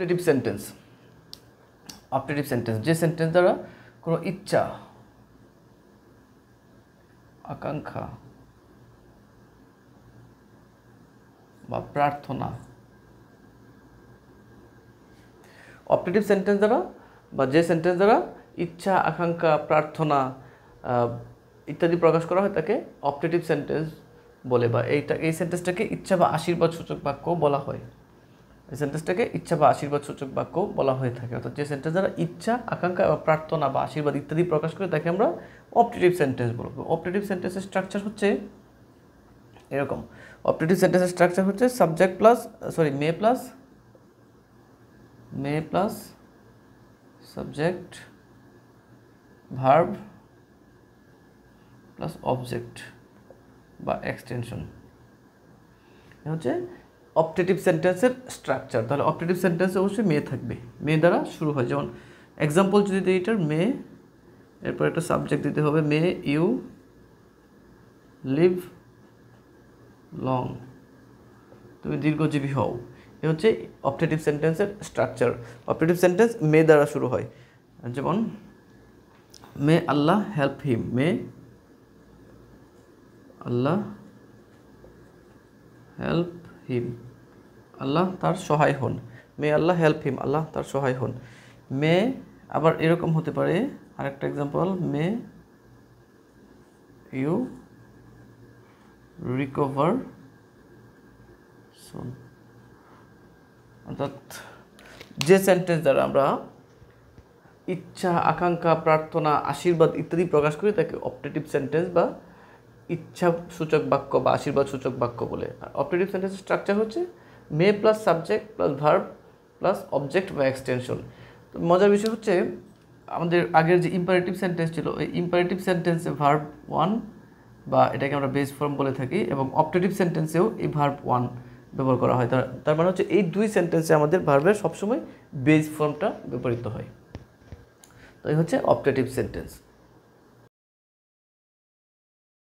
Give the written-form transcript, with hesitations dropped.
Optative sentence. Optative sentence যে sentence দ্বারা কোনো ইচ্ছা, আকাঙ্ক্ষা বা প্রার্থনা, অপটেটিভ সেন্টেন্স দ্বারা বা যে সেন্টেন্স দ্বারা ইচ্ছা, আকাঙ্ক্ষা, প্রার্থনা ইত্যাদি প্রকাশ করা হয় তাকে অপটেটিভ সেন্টেন্স বলে, বা এই সেন্টেন্সটাকে ইচ্ছা বা আশীর্বাদ সূচক বাক্য বলা হয়। এই সেন্টেন্সটাকে ইচ্ছা বা আশীর্বাদ সূচক বাক্য বলা হয়ে থাকে। অর্থাৎ যে সেন্টেন্স দ্বারা ইচ্ছা, আকাঙ্ক্ষা বা প্রার্থনা বা আশীর্বাদ ইত্যাদি প্রকাশ করে তাকে আমরা অপটেটিভ সেন্টেন্স বলবো। অপটেটিভ সেন্টেন্সের স্ট্রাকচার হচ্ছে এরকম। অপটেটিভ সেন্টেন্সের স্ট্রাকচার হচ্ছে subject plus may plus subject, verb plus object বা এক্সটেনশন। হচ্ছে অপটেটিভ সেন্টেন্সের স্ট্রাকচার। তাহলে অপটেটিভ সেন্টেন্সে অবশ্যই মে থাকবে, মে দ্বারা শুরু হয়। যেমন এক্সাম্পল যদি দিই এটার, মে এরপর একটা সাবজেক্ট দিতে হবে, মে ইউ লিভ লং, তুমি দীর্ঘজীবী হও। এ হচ্ছে অপটেটিভ সেন্টেন্সের স্ট্রাকচার। অপটেটিভ সেন্টেন্স মে দ্বারা শুরু হয়। যেমন মে আল্লাহ হেল্প হিম, মে আল্লাহ হেল্প হিম, আল্লাহ তার সহায় হন। মে আল্লাহ হেল্প হিম, আল্লাহ তার সহায় হন। মে আবার এরকম হতে পারে, আরেকটা এক্সাম্পল, মে ইউ রিকভার সুন। অর্থাৎ যে সেন্টেন্স দ্বারা আমরা ইচ্ছা, আকাঙ্ক্ষা, প্রার্থনা, আশীর্বাদ ইত্যাদি প্রকাশ করি তাকে অপটেটিভ সেন্টেন্স বা ইচ্ছা সূচক বাক্য বা আশীর্বাদ সূচক বাক্য বলে। আর অপটেটিভ সেন্টেন্সের স্ট্রাকচার হচ্ছে may plus subject plus verb plus object বা এক্সটেনশন। তো মজার বিষয় হচ্ছে আমাদের আগের যে ইম্পারেটিভ সেন্টেন্স ছিল, এই ইম্পারেটিভ সেন্টেন্সে ভার্ব ওয়ান বা এটাকে আমরা বেস ফর্ম বলে থাকি, এবং অপটেটিভ সেন্টেন্সেও এই ভার্ব ওয়ান ব্যবহার করা হয়। তার মানে হচ্ছে এই দুই সেন্টেন্সে আমাদের ভার্বের সবসময় বেস ফর্মটা ব্যবহৃত হয়। তো এই হচ্ছে অপটেটিভ সেন্টেন্স।